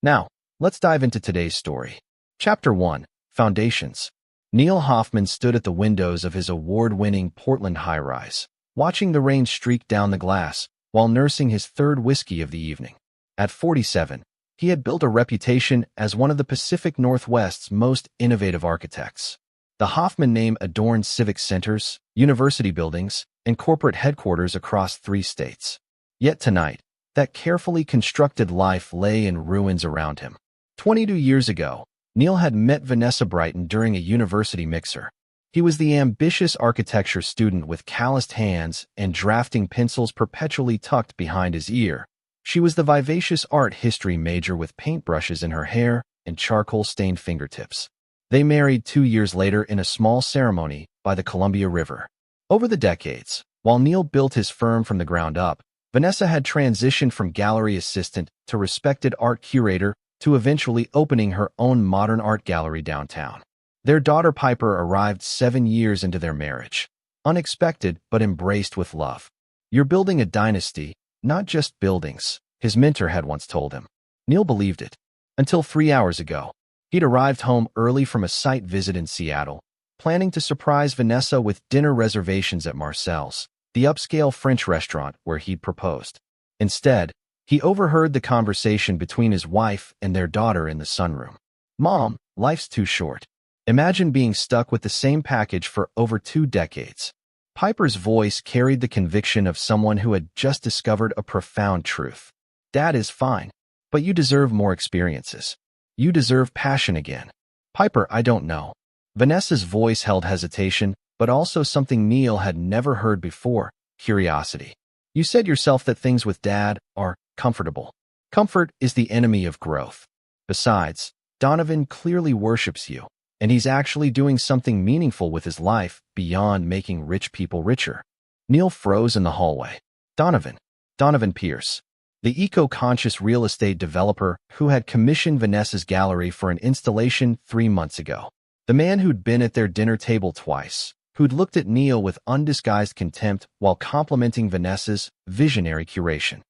Now, let's dive into today's story. Chapter 1. Foundations. Neil Hoffman stood at the windows of his award-winning Portland high-rise, watching the rain streak down the glass while nursing his third whiskey of the evening. At 47, he had built a reputation as one of the Pacific Northwest's most innovative architects. The Hoffman name adorned civic centers, university buildings, and corporate headquarters across 3 states. Yet tonight, that carefully constructed life lay in ruins around him. 22 years ago, Neil had met Vanessa Brighton during a university mixer. He was the ambitious architecture student with calloused hands and drafting pencils perpetually tucked behind his ear. She was the vivacious art history major with paintbrushes in her hair and charcoal-stained fingertips. They married 2 years later in a small ceremony by the Columbia River. Over the decades, while Neil built his firm from the ground up, Vanessa had transitioned from gallery assistant to respected art curator to eventually opening her own modern art gallery downtown. Their daughter Piper arrived 7 years into their marriage. Unexpected, but embraced with love. "You're building a dynasty, not just buildings," his mentor had once told him. Neil believed it. Until 3 hours ago. He'd arrived home early from a site visit in Seattle, planning to surprise Vanessa with dinner reservations at Marcel's, the upscale French restaurant where he'd proposed. Instead, he overheard the conversation between his wife and their daughter in the sunroom. "Mom, life's too short. Imagine being stuck with the same package for over 2 decades." Piper's voice carried the conviction of someone who had just discovered a profound truth. "Dad is fine, but you deserve more experiences. You deserve passion again." "Piper, I don't know." Vanessa's voice held hesitation, but also something Neil had never heard before, curiosity. "You said yourself that things with Dad are comfortable. Comfort is the enemy of growth. Besides, Donovan clearly worships you, and he's actually doing something meaningful with his life beyond making rich people richer." Neil froze in the hallway. Donovan Pierce, the eco-conscious real estate developer who had commissioned Vanessa's gallery for an installation 3 months ago. The man who'd been at their dinner table twice, who'd looked at Neil with undisguised contempt while complimenting Vanessa's visionary curation.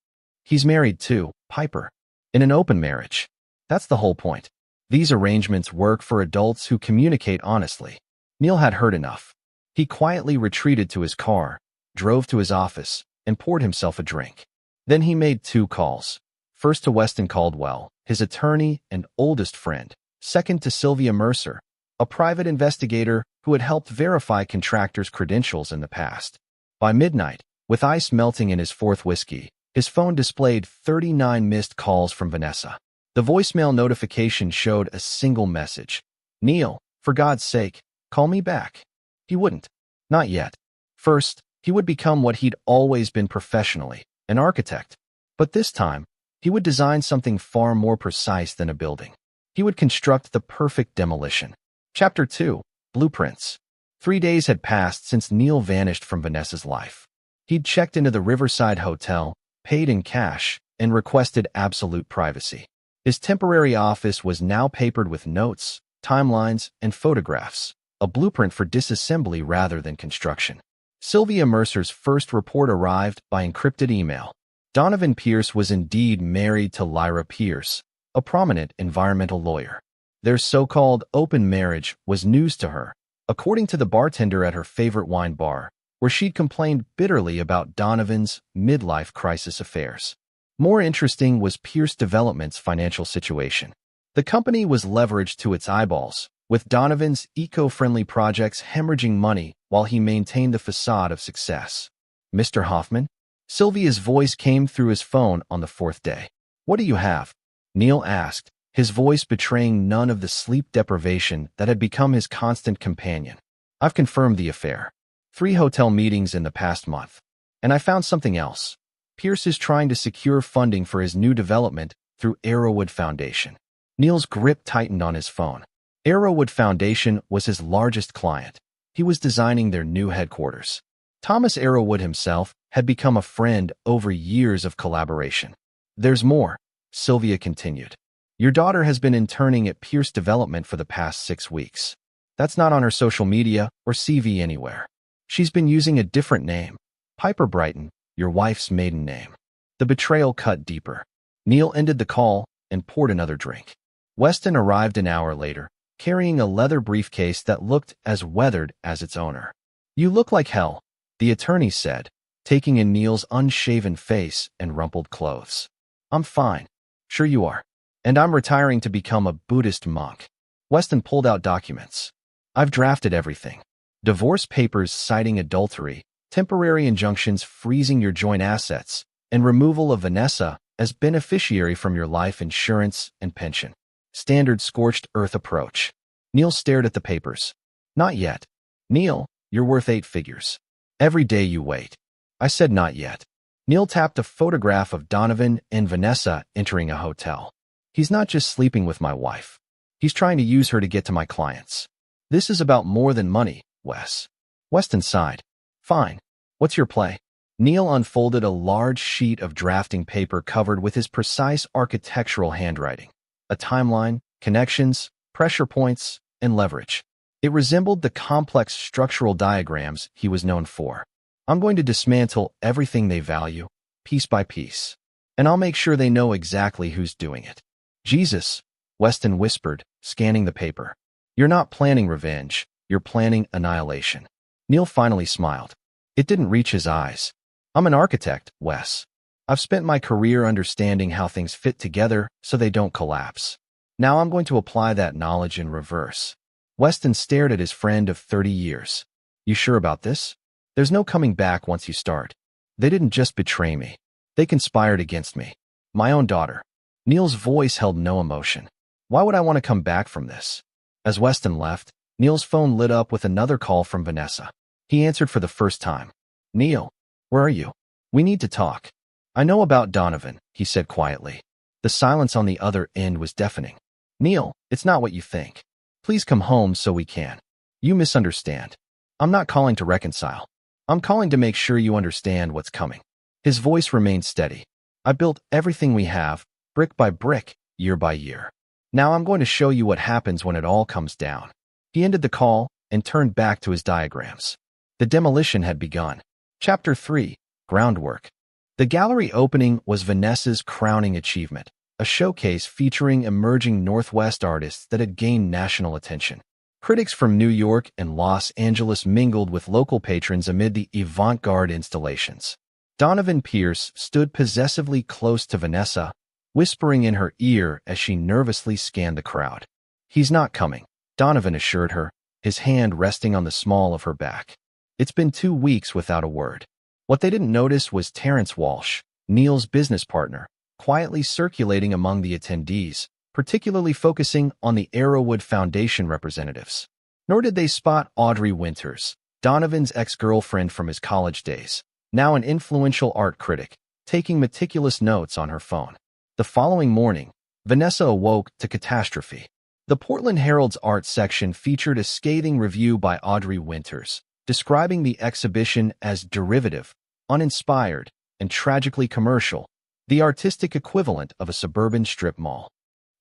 He's married too, Piper. In an open marriage. That's the whole point. These arrangements work for adults who communicate honestly. Neil had heard enough. He quietly retreated to his car, drove to his office, and poured himself a drink. Then he made 2 calls. First to Weston Caldwell, his attorney and oldest friend. Second to Sylvia Mercer, a private investigator who had helped verify contractors' credentials in the past. By midnight, with ice melting in his 4th whiskey, his phone displayed 39 missed calls from Vanessa. The voicemail notification showed a single message. "Neil, for God's sake, call me back." He wouldn't. Not yet. First, he would become what he'd always been professionally, an architect. But this time, he would design something far more precise than a building. He would construct the perfect demolition. Chapter 2. Blueprints. 3 days had passed since Neil vanished from Vanessa's life. He'd checked into the Riverside Hotel, paid in cash, and requested absolute privacy. His temporary office was now papered with notes, timelines, and photographs, a blueprint for disassembly rather than construction. Sylvia Mercer's first report arrived by encrypted email. Donovan Pierce was indeed married to Lyra Pierce, a prominent environmental lawyer. Their so-called open marriage was news to her, according to the bartender at her favorite wine bar, where she'd complained bitterly about Donovan's midlife crisis affairs. More interesting was Pierce Development's financial situation. The company was leveraged to its eyeballs, with Donovan's eco-friendly projects hemorrhaging money while he maintained the facade of success. "Mr. Hoffman?" Sylvia's voice came through his phone on the 4th day. "What do you have?" Neil asked, his voice betraying none of the sleep deprivation that had become his constant companion. "I've confirmed the affair. 3 hotel meetings in the past month. And I found something else. Pierce is trying to secure funding for his new development through Arrowwood Foundation." Neil's grip tightened on his phone. Arrowwood Foundation was his largest client. He was designing their new headquarters. Thomas Arrowwood himself had become a friend over years of collaboration. "There's more," Sylvia continued. "Your daughter has been interning at Pierce Development for the past 6 weeks. That's not on her social media or CV anywhere. She's been using a different name, Piper Brighton, your wife's maiden name." The betrayal cut deeper. Neil ended the call, and poured another drink. Weston arrived an hour later, carrying a leather briefcase that looked as weathered as its owner. "You look like hell," the attorney said, taking in Neil's unshaven face and rumpled clothes. "I'm fine." "Sure you are. And I'm retiring to become a Buddhist monk." Weston pulled out documents. "I've drafted everything. Divorce papers citing adultery, temporary injunctions freezing your joint assets, and removal of Vanessa as beneficiary from your life insurance and pension. Standard scorched earth approach." Neil stared at the papers. "Not yet. Neil, you're worth 8 figures. Every day you wait." "I said not yet." Neil tapped a photograph of Donovan and Vanessa entering a hotel. "He's not just sleeping with my wife. He's trying to use her to get to my clients. This is about more than money, Wes." Weston sighed. "Fine. What's your play?" Neil unfolded a large sheet of drafting paper covered with his precise architectural handwriting. A timeline, connections, pressure points, and leverage. It resembled the complex structural diagrams he was known for. "I'm going to dismantle everything they value, piece by piece. And I'll make sure they know exactly who's doing it." "Jesus," Weston whispered, scanning the paper. "You're not planning revenge, you're planning annihilation." Neil finally smiled. It didn't reach his eyes. "I'm an architect, Wes. I've spent my career understanding how things fit together so they don't collapse. Now I'm going to apply that knowledge in reverse." Weston stared at his friend of 30 years. "You sure about this? There's no coming back once you start. They didn't just betray me. They conspired against me. My own daughter." Neil's voice held no emotion. "Why would I want to come back from this?" As Weston left, Neil's phone lit up with another call from Vanessa. He answered for the first time. "Neil, where are you? We need to talk." "I know about Donovan," he said quietly. The silence on the other end was deafening. "Neil, it's not what you think. Please come home so we can." "You misunderstand. I'm not calling to reconcile. I'm calling to make sure you understand what's coming." His voice remained steady. "I built everything we have, brick by brick, year by year. Now I'm going to show you what happens when it all comes down." He ended the call and turned back to his diagrams. The demolition had begun. Chapter 3. Groundwork. The gallery opening was Vanessa's crowning achievement, a showcase featuring emerging Northwest artists that had gained national attention. Critics from New York and Los Angeles mingled with local patrons amid the avant-garde installations. Donovan Pierce stood possessively close to Vanessa, whispering in her ear as she nervously scanned the crowd. "He's not coming," Donovan assured her, his hand resting on the small of her back. "It's been 2 weeks without a word." What they didn't notice was Terrence Walsh, Neil's business partner, quietly circulating among the attendees, particularly focusing on the Arrowwood Foundation representatives. Nor did they spot Audrey Winters, Donovan's ex-girlfriend from his college days, now an influential art critic, taking meticulous notes on her phone. The following morning, Vanessa awoke to catastrophe. The Portland Herald's art section featured a scathing review by Audrey Winters, describing the exhibition as derivative, uninspired, and tragically commercial, the artistic equivalent of a suburban strip mall.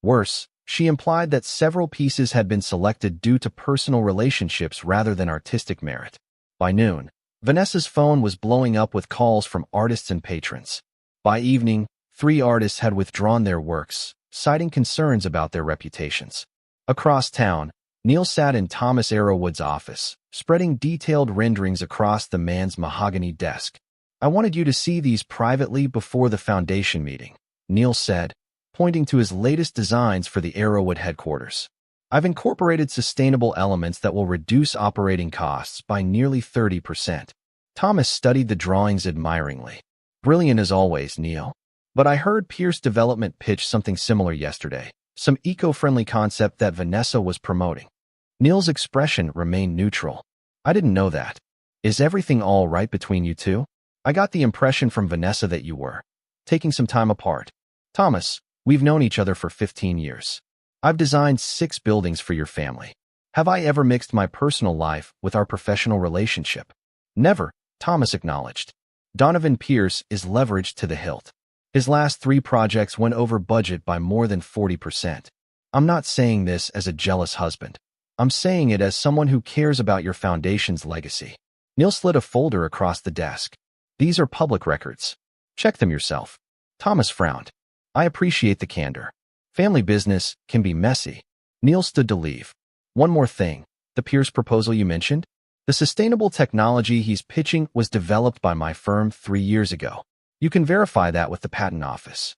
Worse, she implied that several pieces had been selected due to personal relationships rather than artistic merit. By noon, Vanessa's phone was blowing up with calls from artists and patrons. By evening, 3 artists had withdrawn their works, citing concerns about their reputations. Across town, Neil sat in Thomas Arrowwood's office, spreading detailed renderings across the man's mahogany desk. "I wanted you to see these privately before the foundation meeting," Neil said, pointing to his latest designs for the Arrowwood headquarters. "I've incorporated sustainable elements that will reduce operating costs by nearly 30%. Thomas studied the drawings admiringly. "Brilliant as always, Neil. But I heard Pierce Development pitch something similar yesterday, some eco-friendly concept that Vanessa was promoting." Neil's expression remained neutral. "I didn't know that. Is everything all right between you two? I got the impression from Vanessa that you were taking some time apart." "Thomas, we've known each other for 15 years. I've designed 6 buildings for your family. Have I ever mixed my personal life with our professional relationship?" "Never," Thomas acknowledged. Donovan Pierce is leveraged to the hilt. His last 3 projects went over budget by more than 40%. "I'm not saying this as a jealous husband. I'm saying it as someone who cares about your foundation's legacy." Neil slid a folder across the desk. "These are public records. Check them yourself." Thomas frowned. "I appreciate the candor. Family business can be messy. Neil stood to leave. One more thing. The Pierce proposal you mentioned? The sustainable technology he's pitching was developed by my firm 3 years ago. You can verify that with the patent office.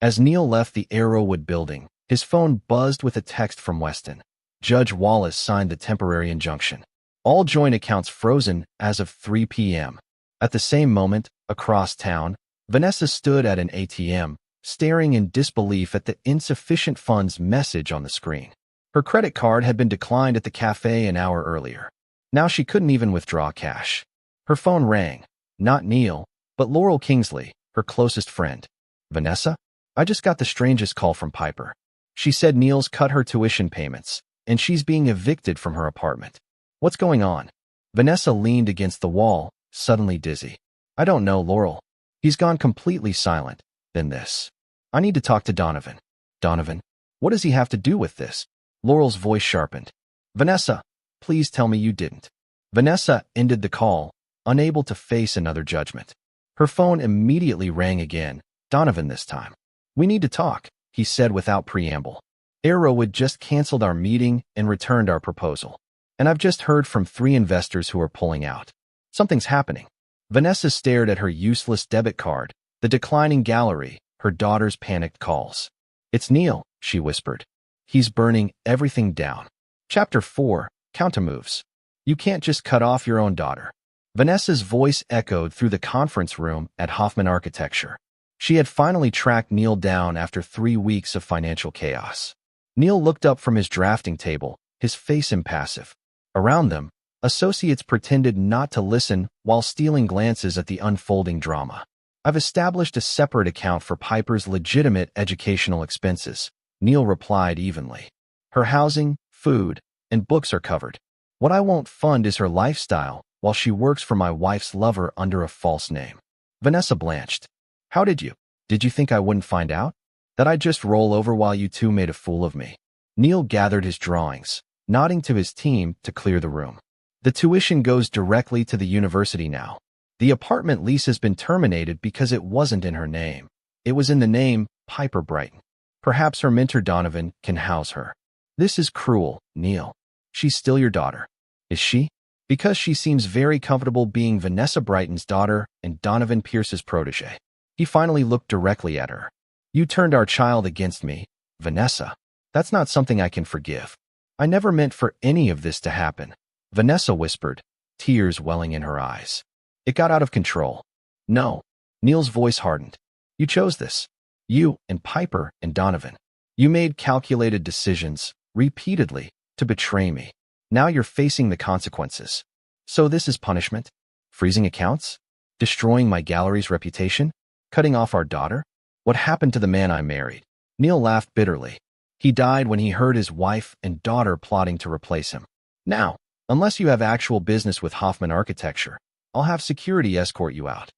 As Neil left the Arrowwood building, his phone buzzed with a text from Weston. Judge Wallace signed the temporary injunction. All joint accounts frozen as of 3 p.m. At the same moment, across town, Vanessa stood at an ATM, staring in disbelief at the insufficient funds message on the screen. Her credit card had been declined at the cafe an hour earlier. Now she couldn't even withdraw cash. Her phone rang. Not Neil, but Laurel Kingsley, her closest friend. Vanessa? I just got the strangest call from Piper. She said Neil's cut her tuition payments, and she's being evicted from her apartment. What's going on? Vanessa leaned against the wall, suddenly dizzy. I don't know, Laurel. He's gone completely silent. Then this. I need to talk to Donovan. Donovan? What does he have to do with this? Laurel's voice sharpened. Vanessa, please tell me you didn't. Vanessa ended the call, unable to face another judgment. Her phone immediately rang again, Donovan this time. We need to talk, he said without preamble. Arrowwood just canceled our meeting and returned our proposal. And I've just heard from 3 investors who are pulling out. Something's happening. Vanessa stared at her useless debit card, the declining gallery, her daughter's panicked calls. It's Neil, she whispered. He's burning everything down. Chapter 4, Countermoves. You can't just cut off your own daughter. Vanessa's voice echoed through the conference room at Hoffman Architecture. She had finally tracked Neil down after 3 weeks of financial chaos. Neil looked up from his drafting table, his face impassive. Around them, associates pretended not to listen while stealing glances at the unfolding drama. I've established a separate account for Piper's legitimate educational expenses, Neil replied evenly. Her housing, food, and books are covered. What I won't fund is her lifestyle while she works for my wife's lover under a false name. Vanessa blanched. How did you? Did you think I wouldn't find out? That I'd just roll over while you two made a fool of me? Neil gathered his drawings, nodding to his team to clear the room. The tuition goes directly to the university now. The apartment lease has been terminated because it wasn't in her name. It was in the name Piper Brighton. Perhaps her mentor Donovan can house her. This is cruel, Neil. She's still your daughter. Is she? Because she seems very comfortable being Vanessa Brighton's daughter and Donovan Pierce's protege. He finally looked directly at her. You turned our child against me, Vanessa. That's not something I can forgive. I never meant for any of this to happen, Vanessa whispered, tears welling in her eyes. It got out of control. No. Neil's voice hardened. You chose this. You and Piper and Donovan. You made calculated decisions, repeatedly, to betray me. Now you're facing the consequences. So this is punishment? Freezing accounts? Destroying my gallery's reputation? Cutting off our daughter? What happened to the man I married? Neil laughed bitterly. He died when he heard his wife and daughter plotting to replace him. Now, unless you have actual business with Hoffman Architecture, I'll have security escort you out.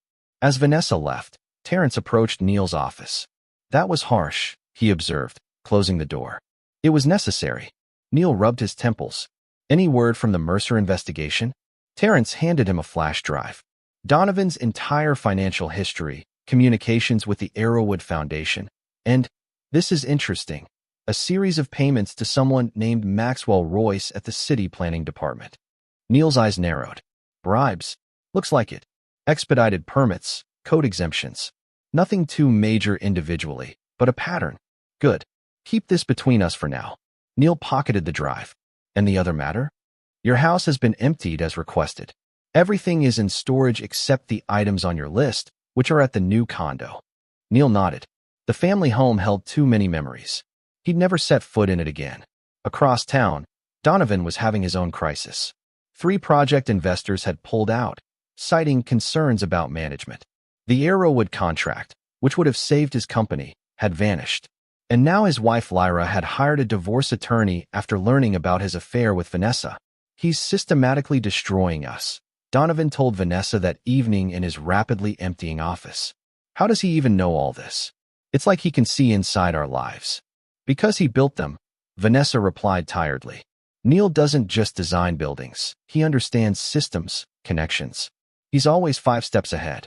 As Vanessa left, Terrence approached Neil's office. That was harsh, he observed, closing the door. It was necessary. Neil rubbed his temples. Any word from the Mercer investigation? Terrence handed him a flash drive. Donovan's entire financial history, communications with the Arrowwood Foundation, and, this is interesting, a series of payments to someone named Maxwell Royce at the City Planning Department. Neil's eyes narrowed. Bribes? Looks like it. Expedited permits, code exemptions. Nothing too major individually, but a pattern. Good. Keep this between us for now. Neil pocketed the drive. And the other matter? Your house has been emptied as requested. Everything is in storage except the items on your list, which are at the new condo. Neil nodded. The family home held too many memories. He'd never set foot in it again. Across town, Donovan was having his own crisis. 3 project investors had pulled out, citing concerns about management. The Arrowwood contract, which would have saved his company, had vanished. And now his wife Lyra had hired a divorce attorney after learning about his affair with Vanessa. He's systematically destroying us, Donovan told Vanessa that evening in his rapidly emptying office. How does he even know all this? It's like he can see inside our lives. Because he built them, Vanessa replied tiredly. Neil doesn't just design buildings. He understands systems, connections. He's always 5 steps ahead.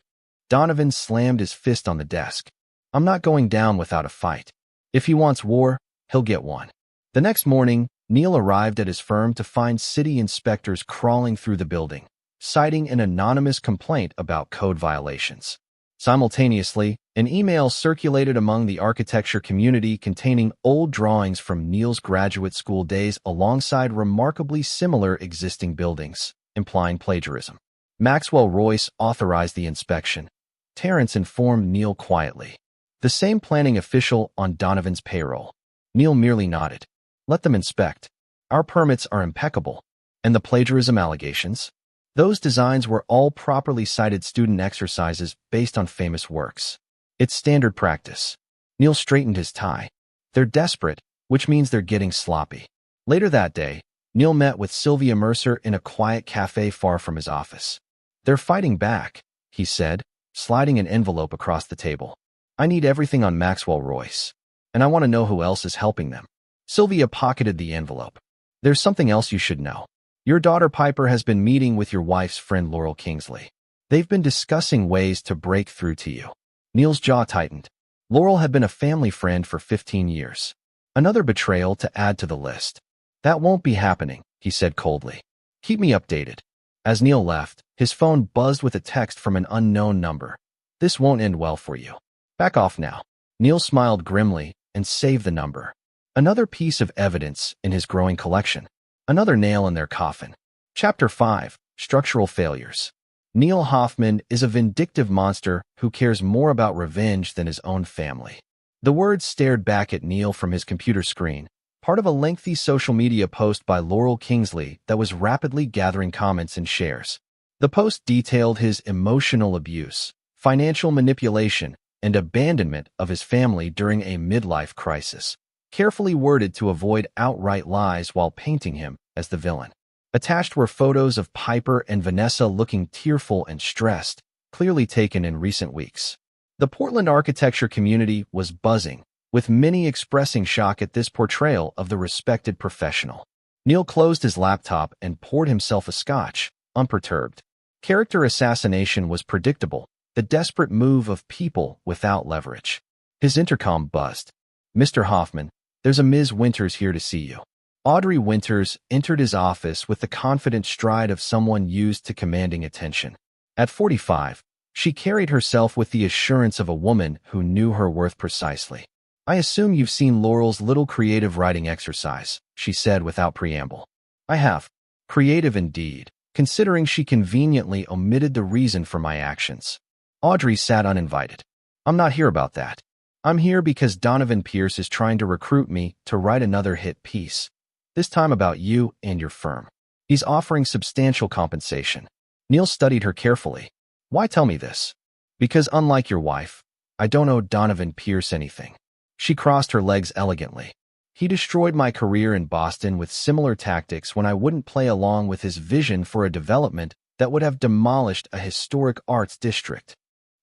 Donovan slammed his fist on the desk. I'm not going down without a fight. If he wants war, he'll get one. The next morning, Neil arrived at his firm to find city inspectors crawling through the building, citing an anonymous complaint about code violations. Simultaneously, an email circulated among the architecture community containing old drawings from Neil's graduate school days alongside remarkably similar existing buildings, implying plagiarism. Maxwell Royce authorized the inspection. Terrence informed Neil quietly. The same planning official on Donovan's payroll. Neil merely nodded. Let them inspect. Our permits are impeccable. And the plagiarism allegations? Those designs were all properly cited student exercises based on famous works. It's standard practice. Neil straightened his tie. They're desperate, which means they're getting sloppy. Later that day, Neil met with Sylvia Mercer in a quiet cafe far from his office. They're fighting back, he said, sliding an envelope across the table. I need everything on Maxwell Royce. And I want to know who else is helping them. Sylvia pocketed the envelope. There's something else you should know. Your daughter Piper has been meeting with your wife's friend Laurel Kingsley. They've been discussing ways to break through to you. Neil's jaw tightened. Laurel had been a family friend for 15 years. Another betrayal to add to the list. That won't be happening, he said coldly. Keep me updated. As Neil left, his phone buzzed with a text from an unknown number. This won't end well for you. Back off now. Neil smiled grimly and saved the number. Another piece of evidence in his growing collection. Another nail in their coffin. Chapter 5. Structural Failures. Neil Hoffman is a vindictive monster who cares more about revenge than his own family. The words stared back at Neil from his computer screen, part of a lengthy social media post by Laurel Kingsley that was rapidly gathering comments and shares. The post detailed his emotional abuse, financial manipulation, and abandonment of his family during a midlife crisis, carefully worded to avoid outright lies while painting him as the villain. Attached were photos of Piper and Vanessa looking tearful and stressed, clearly taken in recent weeks. The Portland architecture community was buzzing, with many expressing shock at this portrayal of the respected professional. Neil closed his laptop and poured himself a scotch, unperturbed. Character assassination was predictable, the desperate move of people without leverage. His intercom buzzed. Mr. Hoffman, there's a Ms. Winters here to see you. Audrey Winters entered his office with the confident stride of someone used to commanding attention. At 45, she carried herself with the assurance of a woman who knew her worth precisely. I assume you've seen Laurel's little creative writing exercise, she said without preamble. I have. Creative indeed, considering she conveniently omitted the reason for my actions. Audrey sat uninvited. I'm not here about that. I'm here because Donovan Pierce is trying to recruit me to write another hit piece. This time about you and your firm. He's offering substantial compensation. Neil studied her carefully. Why tell me this? Because unlike your wife, I don't owe Donovan Pierce anything. She crossed her legs elegantly. He destroyed my career in Boston with similar tactics when I wouldn't play along with his vision for a development that would have demolished a historic arts district.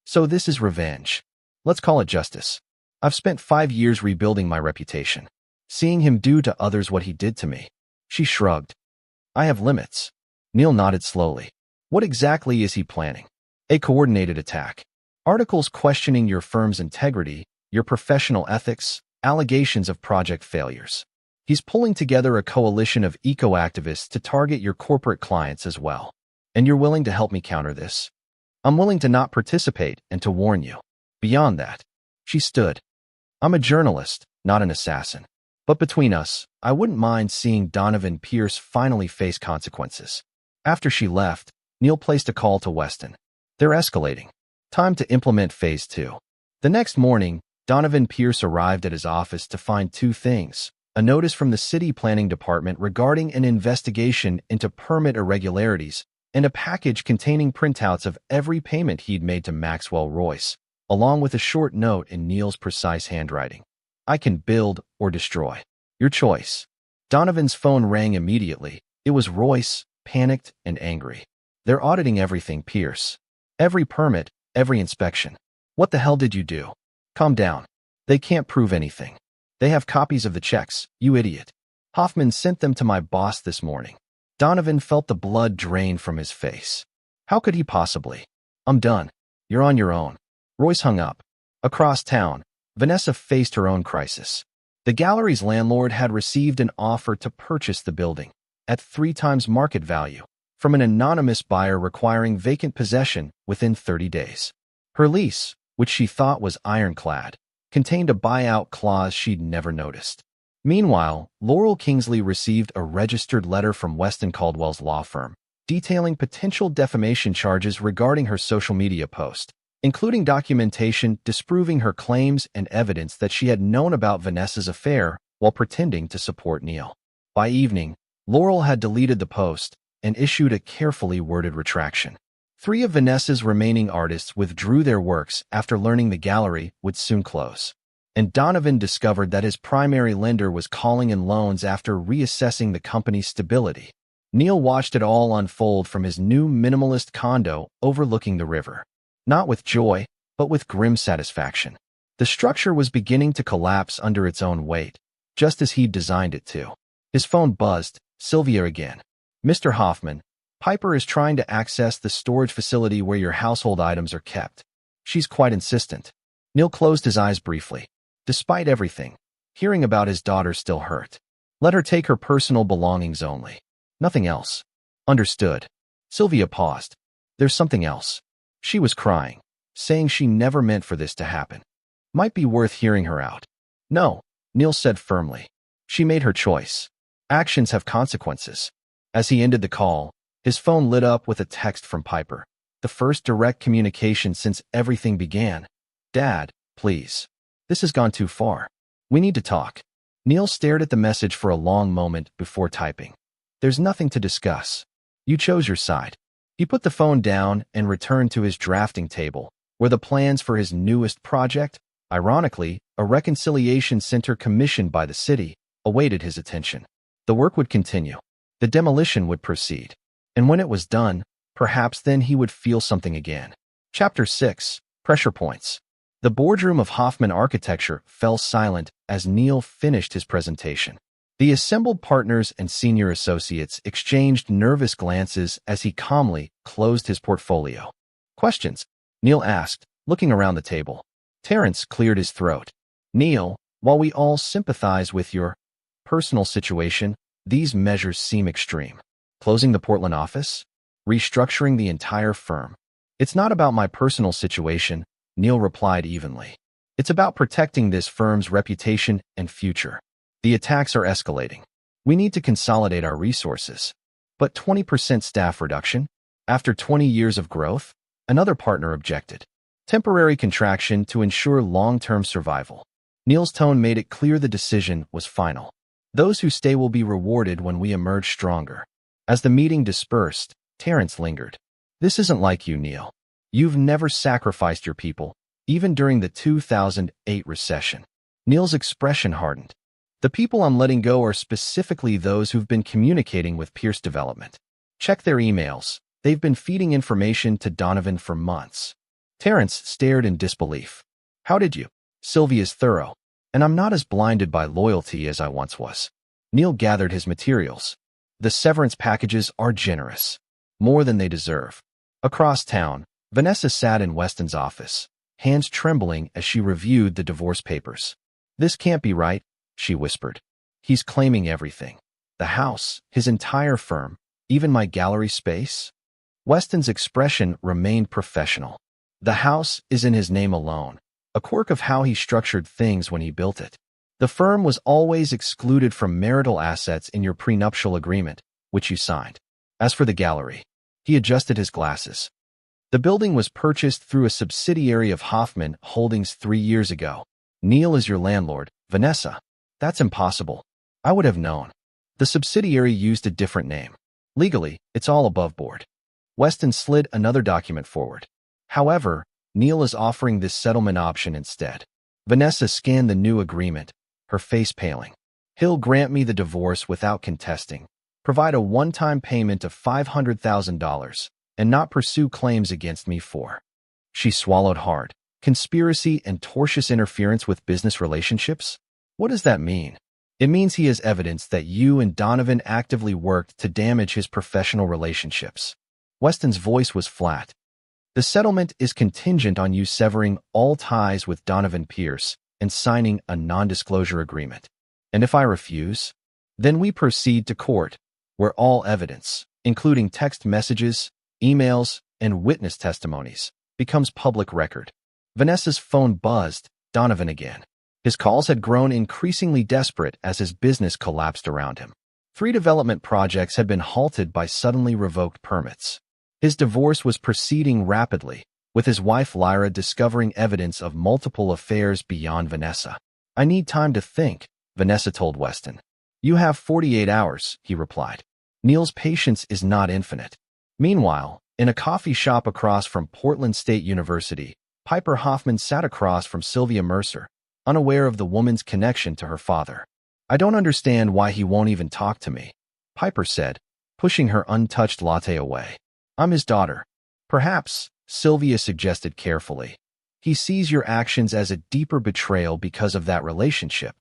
So this is revenge. Let's call it justice. I've spent 5 years rebuilding my reputation. Seeing him do to others what he did to me. She shrugged. I have limits. Neil nodded slowly. What exactly is he planning? A coordinated attack. Articles questioning your firm's integrity, your professional ethics, allegations of project failures. He's pulling together a coalition of eco-activists to target your corporate clients as well. And you're willing to help me counter this? I'm willing to not participate and to warn you. Beyond that, she stood. I'm a journalist, not an assassin. But between us, I wouldn't mind seeing Donovan Pierce finally face consequences. After she left, Neil placed a call to Weston. They're escalating. Time to implement Phase 2. The next morning, Donovan Pierce arrived at his office to find 2 things. A notice from the city planning department regarding an investigation into permit irregularities, and a package containing printouts of every payment he'd made to Maxwell Royce, along with a short note in Neil's precise handwriting. I can build or destroy. Your choice. Donovan's phone rang immediately. It was Royce, panicked and angry. They're auditing everything, Pierce. Every permit, every inspection. What the hell did you do? Calm down. They can't prove anything. They have copies of the checks, you idiot. Hoffman sent them to my boss this morning. Donovan felt the blood drain from his face. How could he possibly? I'm done. You're on your own. Royce hung up. Across town, Vanessa faced her own crisis. The gallery's landlord had received an offer to purchase the building at 3 times market value from an anonymous buyer requiring vacant possession within 30 days. Her lease, which she thought was ironclad, contained a buyout clause she'd never noticed. Meanwhile, Laurel Kingsley received a registered letter from Weston Caldwell's law firm, detailing potential defamation charges regarding her social media post, including documentation disproving her claims and evidence that she had known about Vanessa's affair while pretending to support Neil. By evening, Laurel had deleted the post and issued a carefully worded retraction. 3 of Vanessa's remaining artists withdrew their works after learning the gallery would soon close. And Donovan discovered that his primary lender was calling in loans after reassessing the company's stability. Neil watched it all unfold from his new minimalist condo overlooking the river. Not with joy, but with grim satisfaction. The structure was beginning to collapse under its own weight, just as he'd designed it to. His phone buzzed. Sylvia again. "Mr. Hoffman, Piper is trying to access the storage facility where your household items are kept. She's quite insistent." Neil closed his eyes briefly. Despite everything, hearing about his daughter still hurt. Let her take her personal belongings only. Nothing else. Understood. Sylvia paused. There's something else. She was crying, saying she never meant for this to happen. Might be worth hearing her out. No, Neil said firmly. She made her choice. Actions have consequences. As he ended the call, his phone lit up with a text from Piper. The first direct communication since everything began. "Dad, please. This has gone too far. We need to talk." Neil stared at the message for a long moment before typing. "There's nothing to discuss. You chose your side." He put the phone down and returned to his drafting table, where the plans for his newest project, ironically, a reconciliation center commissioned by the city, awaited his attention. The work would continue. The demolition would proceed. And when it was done, perhaps then he would feel something again. Chapter 6. Pressure Points. The boardroom of Hoffman Architecture fell silent as Neil finished his presentation. The assembled partners and senior associates exchanged nervous glances as he calmly closed his portfolio. "Questions?" Neil asked, looking around the table. Terrence cleared his throat. "Neil, while we all sympathize with your personal situation, these measures seem extreme. Closing the Portland office? Restructuring the entire firm? It's not about my personal situation," Neil replied evenly. "It's about protecting this firm's reputation and future. The attacks are escalating. We need to consolidate our resources." "But 20% staff reduction? After 20 years of growth?" Another partner objected. "Temporary contraction to ensure long-term survival." Neil's tone made it clear the decision was final. "Those who stay will be rewarded when we emerge stronger." As the meeting dispersed, Terrence lingered. "This isn't like you, Neil. You've never sacrificed your people, even during the 2008 recession." Neil's expression hardened. "The people I'm letting go are specifically those who've been communicating with Pierce Development. Check their emails. They've been feeding information to Donovan for months." Terrence stared in disbelief. "How did you?" "Sylvia's thorough, and I'm not as blinded by loyalty as I once was." Neil gathered his materials. "The severance packages are generous. More than they deserve." Across town, Vanessa sat in Weston's office, hands trembling as she reviewed the divorce papers. "This can't be right," she whispered. "He's claiming everything. The house, his entire firm, even my gallery space." Weston's expression remained professional. "The house is in his name alone, a quirk of how he structured things when he built it. The firm was always excluded from marital assets in your prenuptial agreement, which you signed. As for the gallery," he adjusted his glasses. "The building was purchased through a subsidiary of Hoffman Holdings 3 years ago. Neil is your landlord, Vanessa." "That's impossible. I would have known. The subsidiary used a different name. Legally, it's all above board." Weston slid another document forward. "However, Neil is offering this settlement option instead." Vanessa scanned the new agreement, her face paling. "He'll grant me the divorce without contesting, provide a one-time payment of $500,000, and not pursue claims against me for—" She swallowed hard. "Conspiracy and tortious interference with business relationships? What does that mean?" "It means he has evidence that you and Donovan actively worked to damage his professional relationships." Weston's voice was flat. "The settlement is contingent on you severing all ties with Donovan Pierce and signing a non-disclosure agreement. And if I refuse, then we proceed to court, where all evidence, including text messages, emails, and witness testimonies, becomes public record. Vanessa's phone buzzed. Donovan again. His calls had grown increasingly desperate as his business collapsed around him. 3 development projects had been halted by suddenly revoked permits. His divorce was proceeding rapidly, with his wife Lyra discovering evidence of multiple affairs beyond Vanessa. "I need time to think," Vanessa told Weston. "You have 48 hours, he replied. Neil's patience is not infinite. Meanwhile, in a coffee shop across from Portland State University, Piper Hoffman sat across from Sylvia Mercer, unaware of the woman's connection to her father. "I don't understand why he won't even talk to me," Piper said, pushing her untouched latte away. "I'm his daughter." "Perhaps," Sylvia suggested carefully, "he sees your actions as a deeper betrayal because of that relationship.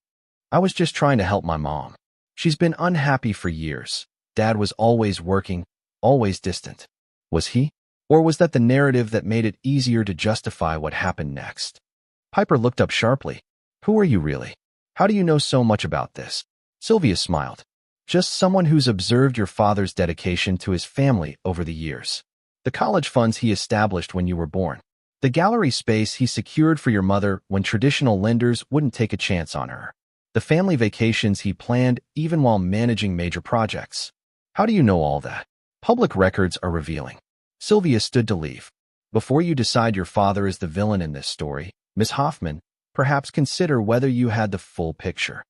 I was just trying to help my mom. She's been unhappy for years. Dad was always working, always distant." Was he? Or was that the narrative that made it easier to justify what happened next? Piper looked up sharply. "Who are you really? How do you know so much about this?" Sylvia smiled. "Just someone who's observed your father's dedication to his family over the years. The college funds he established when you were born. The gallery space he secured for your mother when traditional lenders wouldn't take a chance on her. The family vacations he planned even while managing major projects. How do you know all that? Public records are revealing." Sylvia stood to leave. "Before you decide your father is the villain in this story, Miss Hoffman, perhaps consider whether you had the full picture."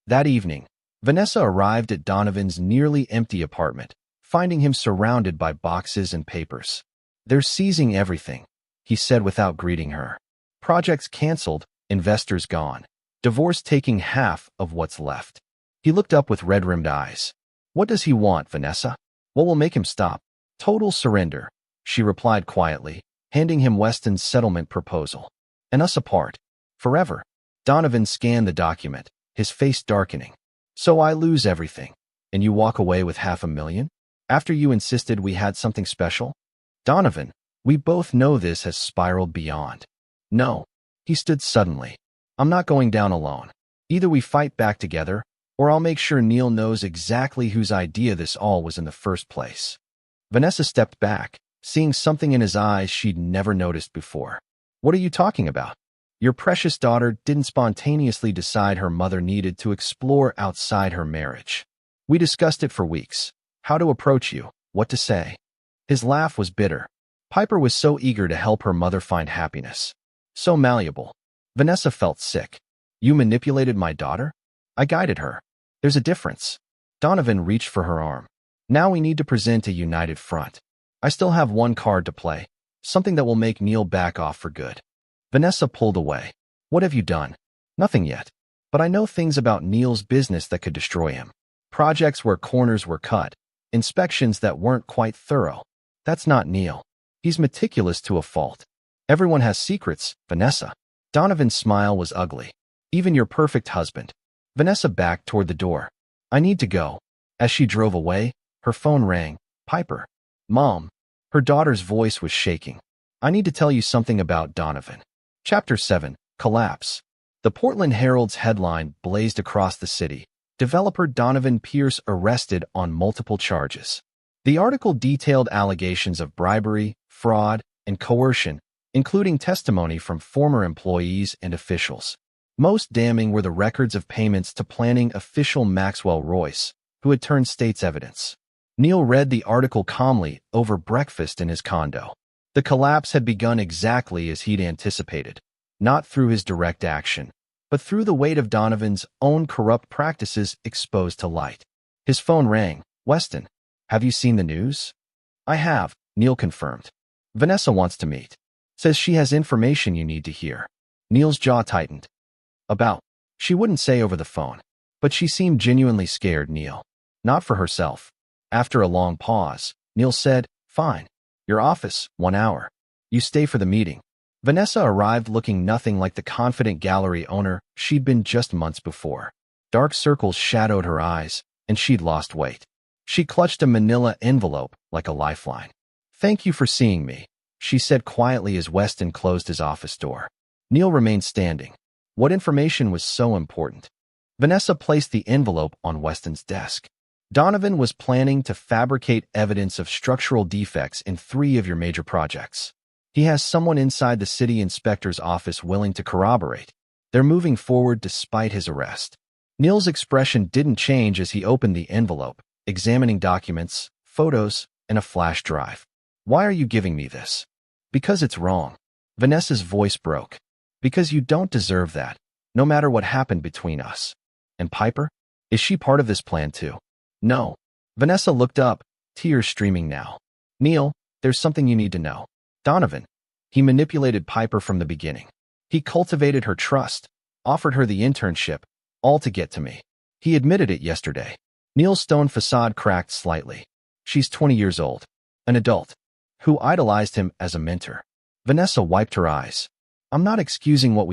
That evening, Vanessa arrived at Donovan's nearly empty apartment, finding him surrounded by boxes and papers. "They're seizing everything," he said without greeting her. "Projects canceled, investors gone, divorce taking half of what's left." He looked up with red-rimmed eyes. "What does he want, Vanessa? What will make him stop?" "Total surrender," she replied quietly, handing him Weston's settlement proposal. "And us apart. Forever." Donovan scanned the document, his face darkening. "So I lose everything, and you walk away with $500,000? After you insisted we had something special?" "Donovan, we both know this has spiraled beyond." "No." He stood suddenly. "I'm not going down alone. Either we fight back together, or I'll make sure Neil knows exactly whose idea this all was in the first place." Vanessa stepped back, seeing something in his eyes she'd never noticed before. "What are you talking about? Your precious daughter didn't spontaneously decide her mother needed to explore outside her marriage. We discussed it for weeks. How to approach you, what to say." His laugh was bitter. Piper was so eager to help her mother find happiness. So malleable. Vanessa felt sick. "You manipulated my daughter?" "I guided her. There's a difference." Donovan reached for her arm. "Now we need to present a united front. I still have one card to play, something that will make Neil back off for good." Vanessa pulled away. "What have you done?" "Nothing yet. But I know things about Neil's business that could destroy him. Projects where corners were cut, inspections that weren't quite thorough. That's not Neil. He's meticulous to a fault. Everyone has secrets, Vanessa." Donovan's smile was ugly. "Even your perfect husband." Vanessa backed toward the door. "I need to go." As she drove away, her phone rang. "Piper." "Mom." Her daughter's voice was shaking. "I need to tell you something about Donovan." Chapter 7. Collapse. The Portland Herald's headline blazed across the city. Developer Donovan Pierce arrested on multiple charges. The article detailed allegations of bribery, fraud, and coercion, including testimony from former employees and officials. Most damning were the records of payments to planning official Maxwell Royce, who had turned state's evidence. Neil read the article calmly over breakfast in his condo. The collapse had begun exactly as he'd anticipated, not through his direct action, but through the weight of Donovan's own corrupt practices exposed to light. His phone rang. "Weston, have you seen the news?" "I have," Neil confirmed. "Vanessa wants to meet. Says she has information you need to hear." Neil's jaw tightened. "About?" She wouldn't say over the phone, but she seemed genuinely scared, Neil. Not for herself. After a long pause, Neil said, "Fine. Your office, 1 hour. You stay for the meeting." Vanessa arrived looking nothing like the confident gallery owner she'd been just months before. Dark circles shadowed her eyes, and she'd lost weight. She clutched a manila envelope like a lifeline. "Thank you for seeing me," she said quietly as Weston closed his office door. Neil remained standing. What information was so important? Vanessa placed the envelope on Weston's desk. Donovan was planning to fabricate evidence of structural defects in 3 of your major projects. He has someone inside the city inspector's office willing to corroborate. They're moving forward despite his arrest. Neil's expression didn't change as he opened the envelope, examining documents, photos, and a flash drive. Why are you giving me this? Because it's wrong. Vanessa's voice broke. Because you don't deserve that, no matter what happened between us. And Piper? Is she part of this plan too? No. Vanessa looked up, tears streaming now. Neil, there's something you need to know. Donovan. He manipulated Piper from the beginning. He cultivated her trust, offered her the internship, all to get to me. He admitted it yesterday. Neil's stone facade cracked slightly. She's 20 years old, an adult, who idolized him as a mentor. Vanessa wiped her eyes. I'm not excusing what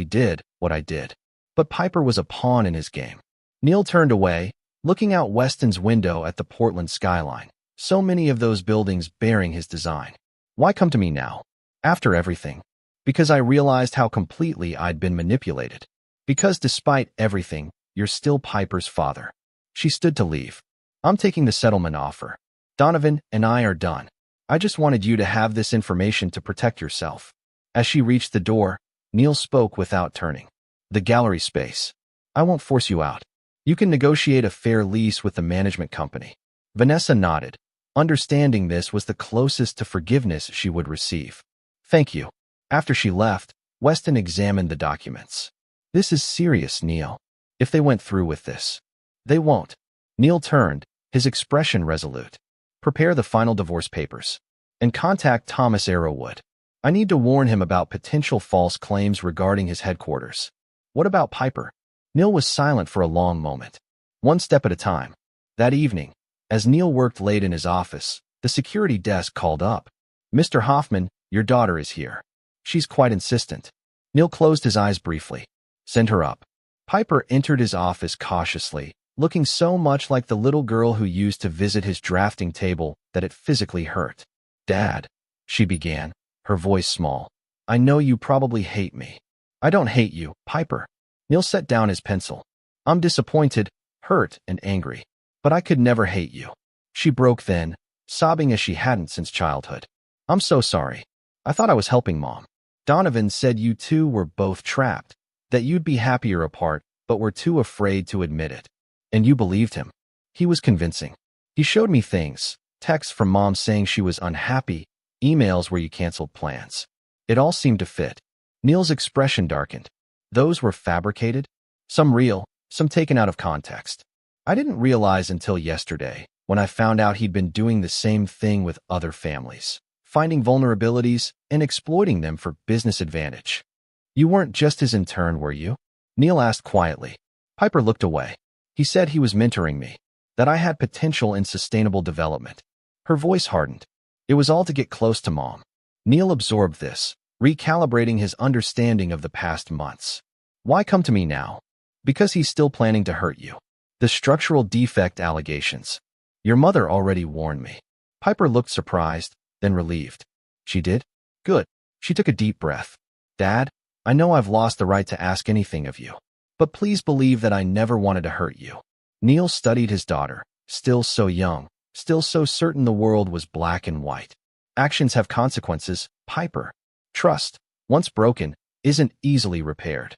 I did. But Piper was a pawn in his game. Neil turned away, looking out Weston's window at the Portland skyline. So many of those buildings bearing his design. Why come to me now? After everything? Because I realized how completely I'd been manipulated. Because despite everything, you're still Piper's father. She stood to leave. I'm taking the settlement offer. Donovan and I are done. I just wanted you to have this information to protect yourself. As she reached the door, Neil spoke without turning. The gallery space. I won't force you out. You can negotiate a fair lease with the management company. Vanessa nodded. Understanding this was the closest to forgiveness she would receive. Thank you. After she left, Weston examined the documents. This is serious, Neil. If they went through with this. They won't. Neil turned, his expression resolute. Prepare the final divorce papers. And contact Thomas Arrowwood. I need to warn him about potential false claims regarding his headquarters. What about Piper? Neil was silent for a long moment. One step at a time. That evening, as Neil worked late in his office, the security desk called up. Mr. Hoffman, your daughter is here. She's quite insistent. Neil closed his eyes briefly. Send her up. Piper entered his office cautiously, looking so much like the little girl who used to visit his drafting table that it physically hurt. Dad, she began, her voice small. I know you probably hate me. I don't hate you, Piper. Neil set down his pencil. I'm disappointed, hurt, and angry. But I could never hate you. She broke then, sobbing as she hadn't since childhood. I'm so sorry. I thought I was helping Mom. Donovan said you two were both trapped, that you'd be happier apart, but were too afraid to admit it. And you believed him. He was convincing. He showed me things, texts from Mom saying she was unhappy, emails where you canceled plans. It all seemed to fit. Neil's expression darkened. Those were fabricated? Some real, some taken out of context. I didn't realize until yesterday, when I found out he'd been doing the same thing with other families, finding vulnerabilities and exploiting them for business advantage. You weren't just his intern, were you? Neil asked quietly. Piper looked away. He said he was mentoring me, that I had potential in sustainable development. Her voice hardened. It was all to get close to Mom. Neil absorbed this, recalibrating his understanding of the past months. Why come to me now? Because he's still planning to hurt you. The structural defect allegations. Your mother already warned me. Piper looked surprised, then relieved. She did? Good. She took a deep breath. Dad, I know I've lost the right to ask anything of you. But please believe that I never wanted to hurt you. Neil studied his daughter, still so young, still so certain the world was black and white. Actions have consequences, Piper. Trust, once broken, isn't easily repaired.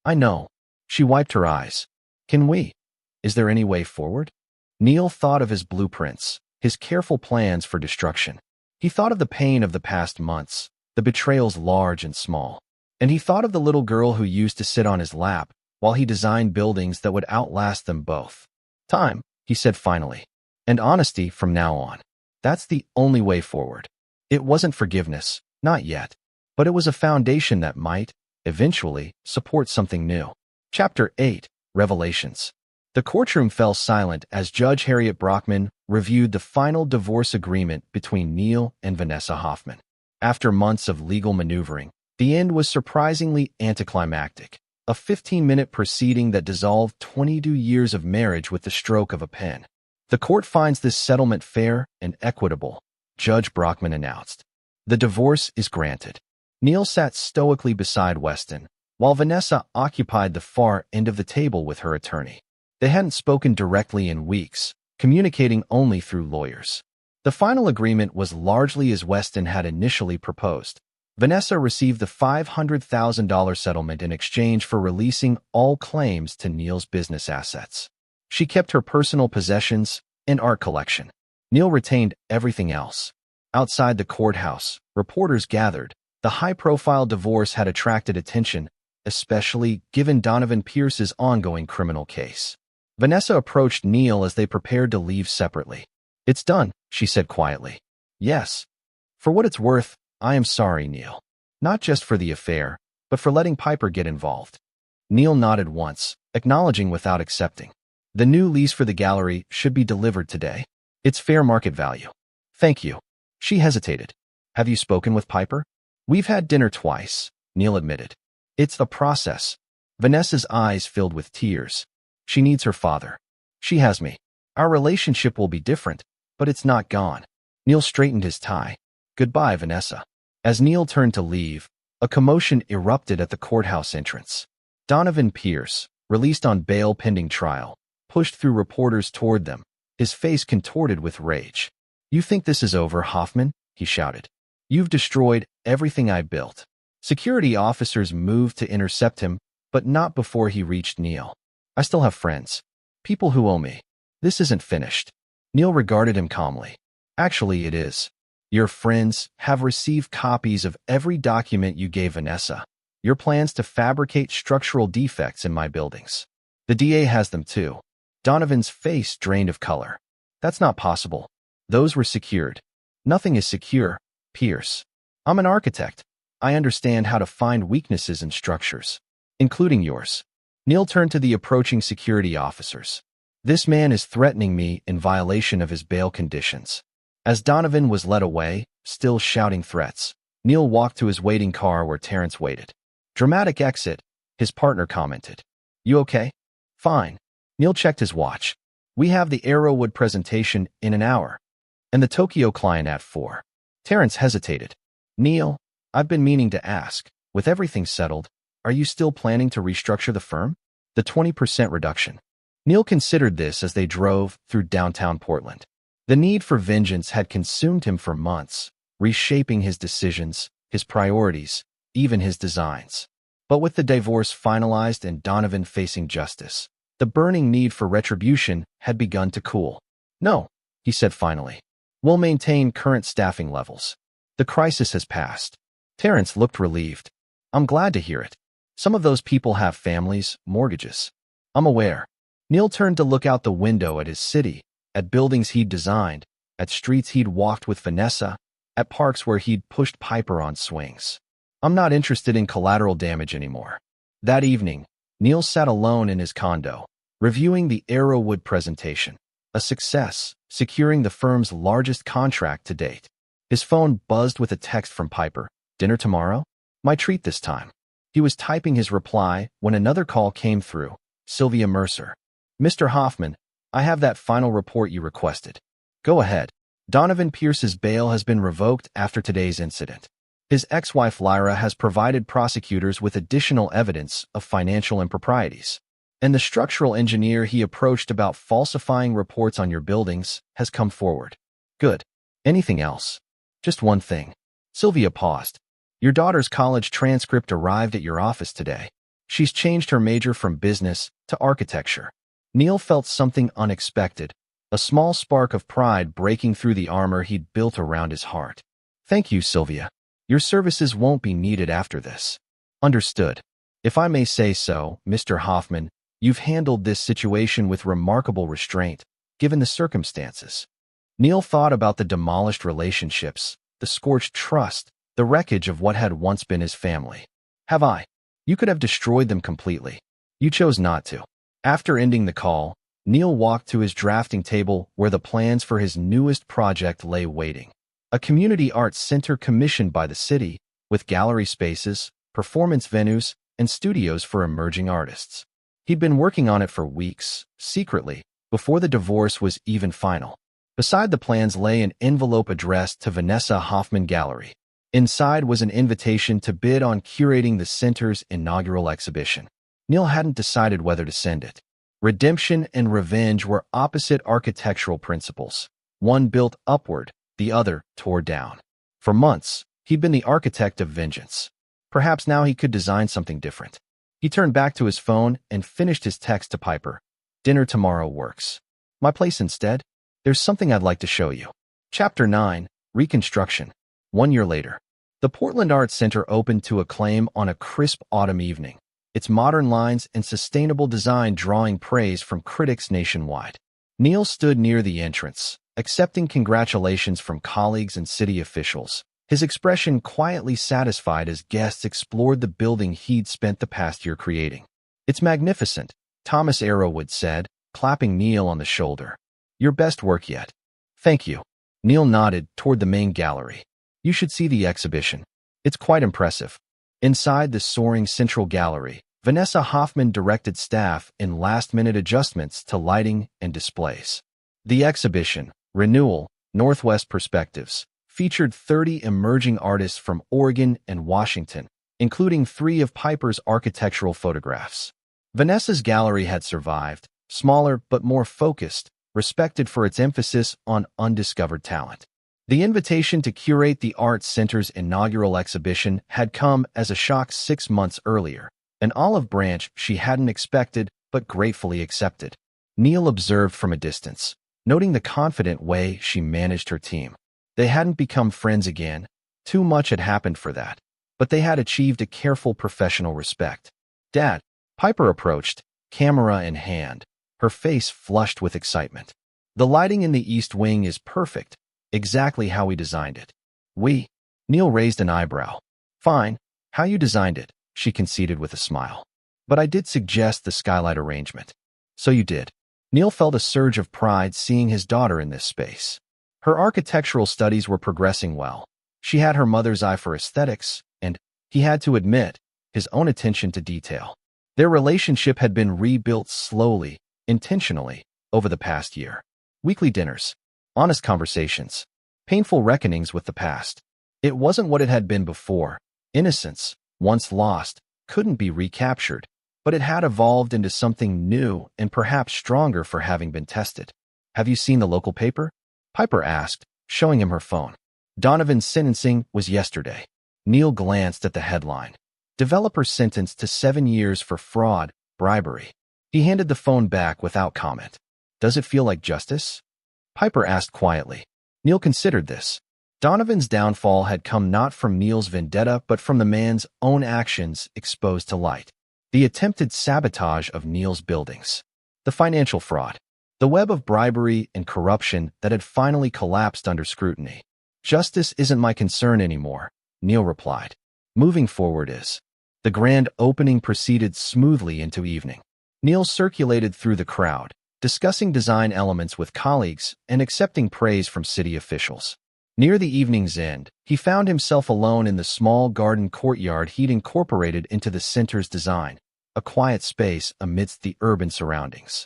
I know. She wiped her eyes. Can we? Is there any way forward? Neil thought of his blueprints, his careful plans for destruction. He thought of the pain of the past months, the betrayals large and small. And he thought of the little girl who used to sit on his lap while he designed buildings that would outlast them both. Time, he said finally. And honesty from now on. That's the only way forward. It wasn't forgiveness, not yet. But it was a foundation that might, eventually, support something new. Chapter 8, Revelations. The courtroom fell silent as Judge Harriet Brockman reviewed the final divorce agreement between Neil and Vanessa Hoffman. After months of legal maneuvering, the end was surprisingly anticlimactic. A 15-minute proceeding that dissolved 22 years of marriage with the stroke of a pen. The court finds this settlement fair and equitable, Judge Brockman announced. The divorce is granted. Neil sat stoically beside Weston, while Vanessa occupied the far end of the table with her attorney. They hadn't spoken directly in weeks, communicating only through lawyers. The final agreement was largely as Weston had initially proposed. Vanessa received the $500,000 settlement in exchange for releasing all claims to Neil's business assets. She kept her personal possessions and art collection. Neil retained everything else. Outside the courthouse, reporters gathered. The high-profile divorce had attracted attention, especially given Donovan Pierce's ongoing criminal case. Vanessa approached Neil as they prepared to leave separately. "It's done," she said quietly. "Yes. For what it's worth, I am sorry, Neil. Not just for the affair, but for letting Piper get involved." Neil nodded once, acknowledging without accepting. "The new lease for the gallery should be delivered today. It's fair market value." "Thank you." She hesitated. "Have you spoken with Piper?" "We've had dinner twice," Neil admitted. "It's a process." Vanessa's eyes filled with tears. "She needs her father. She has me. Our relationship will be different, but it's not gone." Neil straightened his tie. "Goodbye, Vanessa." As Neil turned to leave, a commotion erupted at the courthouse entrance. Donovan Pierce, released on bail pending trial, pushed through reporters toward them, his face contorted with rage. "You think this is over, Hoffman?" he shouted. "You've destroyed everything I built." Security officers moved to intercept him, but not before he reached Neil. "I still have friends. People who owe me. This isn't finished." Neil regarded him calmly. "Actually, it is. Your friends have received copies of every document you gave Vanessa. Your plans to fabricate structural defects in my buildings. The DA has them too." Donovan's face drained of color. "That's not possible. Those were secured." "Nothing is secure, Pierce. I'm an architect. I understand how to find weaknesses in structures, including yours." Neil turned to the approaching security officers. "This man is threatening me in violation of his bail conditions." As Donovan was led away, still shouting threats, Neil walked to his waiting car where Terrence waited. "Dramatic exit," his partner commented. "You okay?" "Fine." Neil checked his watch. "We have the Arrowwood presentation in an hour, and the Tokyo client at 4. Terrence hesitated. "Neil, I've been meaning to ask, with everything settled, are you still planning to restructure the firm? The 20% reduction." Neil considered this as they drove through downtown Portland. The need for vengeance had consumed him for months, reshaping his decisions, his priorities, even his designs. But with the divorce finalized and Donovan facing justice, the burning need for retribution had begun to cool. "No," he said finally. "We'll maintain current staffing levels. The crisis has passed." Terrence looked relieved. "I'm glad to hear it. Some of those people have families, mortgages." "I'm aware." Neil turned to look out the window at his city, at buildings he'd designed, at streets he'd walked with Vanessa, at parks where he'd pushed Piper on swings. "I'm not interested in collateral damage anymore." That evening, Neil sat alone in his condo, reviewing the Arrowwood presentation. A success, securing the firm's largest contract to date. His phone buzzed with a text from Piper. "Dinner tomorrow? My treat this time." He was typing his reply when another call came through. Sylvia Mercer. "Mr. Hoffman, I have that final report you requested." "Go ahead." Donovan Pierce's bail has been revoked after today's incident. His ex-wife Lyra has provided prosecutors with additional evidence of financial improprieties. And the structural engineer he approached about falsifying reports on your buildings has come forward. "Good. Anything else?" "Just one thing." Sylvia paused. "Your daughter's college transcript arrived at your office today. She's changed her major from business to architecture." Neil felt something unexpected, a small spark of pride breaking through the armor he'd built around his heart. "Thank you, Sylvia. Your services won't be needed after this." "Understood. If I may say so, Mr. Hoffman, you've handled this situation with remarkable restraint, given the circumstances." Neil thought about the demolished relationships, the scorched trust, the wreckage of what had once been his family. "Have I? You could have destroyed them completely. You chose not to." After ending the call, Neil walked to his drafting table where the plans for his newest project lay waiting. A community arts center commissioned by the city, with gallery spaces, performance venues, and studios for emerging artists. He'd been working on it for weeks, secretly, before the divorce was even final. Beside the plans lay an envelope addressed to Vanessa Hoffman Gallery. Inside was an invitation to bid on curating the center's inaugural exhibition. Neil hadn't decided whether to send it. Redemption and revenge were opposite architectural principles. One built upward, the other tore down. For months, he'd been the architect of vengeance. Perhaps now he could design something different. He turned back to his phone and finished his text to Piper. Dinner tomorrow works. My place instead? There's something I'd like to show you. Chapter 9, Reconstruction. 1 year later. The Portland Arts Center opened to acclaim on a crisp autumn evening, its modern lines and sustainable design drawing praise from critics nationwide. Neil stood near the entrance, accepting congratulations from colleagues and city officials, his expression quietly satisfied as guests explored the building he'd spent the past year creating. It's magnificent, Thomas Arrowwood said, clapping Neil on the shoulder. Your best work yet. Thank you. Neil nodded toward the main gallery. You should see the exhibition. It's quite impressive. Inside the soaring central gallery, Vanessa Hoffman directed staff in last-minute adjustments to lighting and displays. The exhibition, Renewal, Northwest Perspectives, featured 30 emerging artists from Oregon and Washington, including 3 of Piper's architectural photographs. Vanessa's gallery had survived, smaller but more focused, respected for its emphasis on undiscovered talent. The invitation to curate the Arts Center's inaugural exhibition had come as a shock 6 months earlier, an olive branch she hadn't expected but gratefully accepted. Neil observed from a distance, noting the confident way she managed her team. They hadn't become friends again. Too much had happened for that. But they had achieved a careful professional respect. Dad, Piper approached, camera in hand, her face flushed with excitement. The lighting in the East Wing is perfect, exactly how we designed it. Neil raised an eyebrow. Fine, how you designed it, she conceded with a smile. But I did suggest the skylight arrangement. So you did. Neil felt a surge of pride seeing his daughter in this space. Her architectural studies were progressing well. She had her mother's eye for aesthetics, and, he had to admit, his own attention to detail. Their relationship had been rebuilt slowly, intentionally, over the past year. Weekly dinners, honest conversations, painful reckonings with the past. It wasn't what it had been before. Innocence, once lost, couldn't be recaptured, but it had evolved into something new and perhaps stronger for having been tested. Have you seen the local paper? Piper asked, showing him her phone. Donovan's sentencing was yesterday. Neil glanced at the headline. Developer sentenced to 7 years for fraud, bribery. He handed the phone back without comment. Does it feel like justice? Piper asked quietly. Neil considered this. Donovan's downfall had come not from Neil's vendetta but from the man's own actions exposed to light. The attempted sabotage of Neil's buildings. The financial fraud. The web of bribery and corruption that had finally collapsed under scrutiny. Justice isn't my concern anymore, Neil replied. Moving forward is. The grand opening proceeded smoothly into evening. Neil circulated through the crowd, discussing design elements with colleagues and accepting praise from city officials. Near the evening's end, he found himself alone in the small garden courtyard he'd incorporated into the center's design, a quiet space amidst the urban surroundings.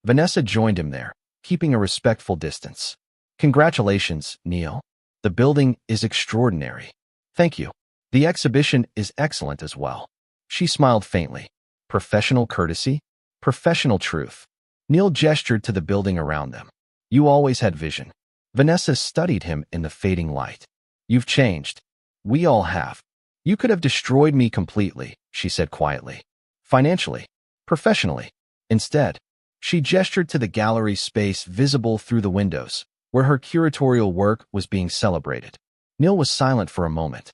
Vanessa joined him there, keeping a respectful distance. Congratulations, Neil. The building is extraordinary. Thank you. The exhibition is excellent as well. She smiled faintly. Professional courtesy? Professional truth. Neil gestured to the building around them. You always had vision. Vanessa studied him in the fading light. You've changed. We all have. You could have destroyed me completely, she said quietly. Financially. Professionally. Instead, she gestured to the gallery space visible through the windows, where her curatorial work was being celebrated. Neil was silent for a moment.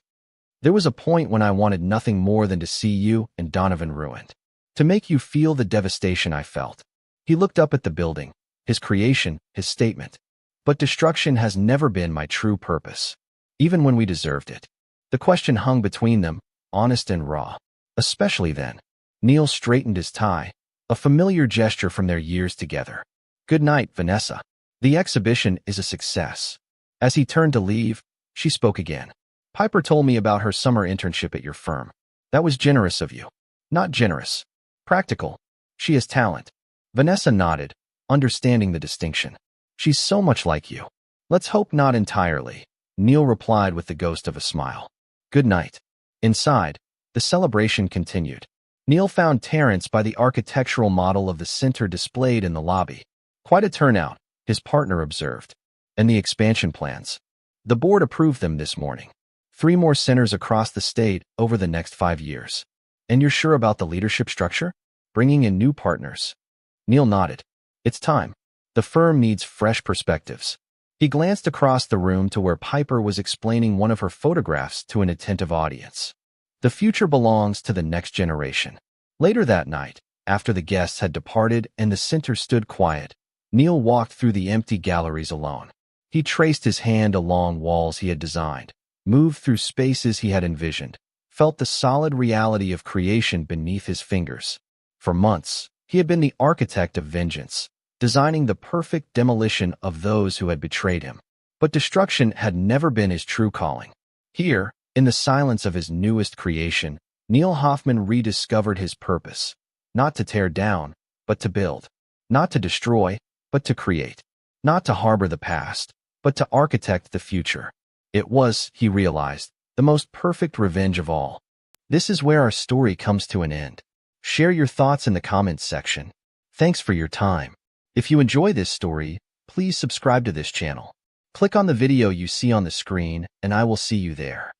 There was a point when I wanted nothing more than to see you and Donovan ruined. To make you feel the devastation I felt. He looked up at the building, his creation, his statement. But destruction has never been my true purpose. Even when we deserved it. The question hung between them, honest and raw. Especially then. Neil straightened his tie, a familiar gesture from their years together. Good night, Vanessa. The exhibition is a success. As he turned to leave, she spoke again. Piper told me about her summer internship at your firm. That was generous of you. Not generous. Practical. She has talent. Vanessa nodded, understanding the distinction. She's so much like you. Let's hope not entirely, Neil replied with the ghost of a smile. Good night. Inside, the celebration continued. Neil found Terence by the architectural model of the center displayed in the lobby. Quite a turnout, his partner observed. And the expansion plans. The board approved them this morning. 3 more centers across the state over the next 5 years. And you're sure about the leadership structure? Bringing in new partners. Neil nodded. It's time. The firm needs fresh perspectives. He glanced across the room to where Piper was explaining one of her photographs to an attentive audience. The future belongs to the next generation. Later that night, after the guests had departed and the center stood quiet, Neil walked through the empty galleries alone. He traced his hand along walls he had designed, moved through spaces he had envisioned, felt the solid reality of creation beneath his fingers. For months, he had been the architect of vengeance, designing the perfect demolition of those who had betrayed him. But destruction had never been his true calling. Here, in the silence of his newest creation, Neil Hoffman rediscovered his purpose, not to tear down, but to build, not to destroy, but to create, not to harbor the past, but to architect the future. It was, he realized, the most perfect revenge of all. This is where our story comes to an end. Share your thoughts in the comments section. Thanks for your time. If you enjoy this story, please subscribe to this channel. Click on the video you see on the screen, and I will see you there.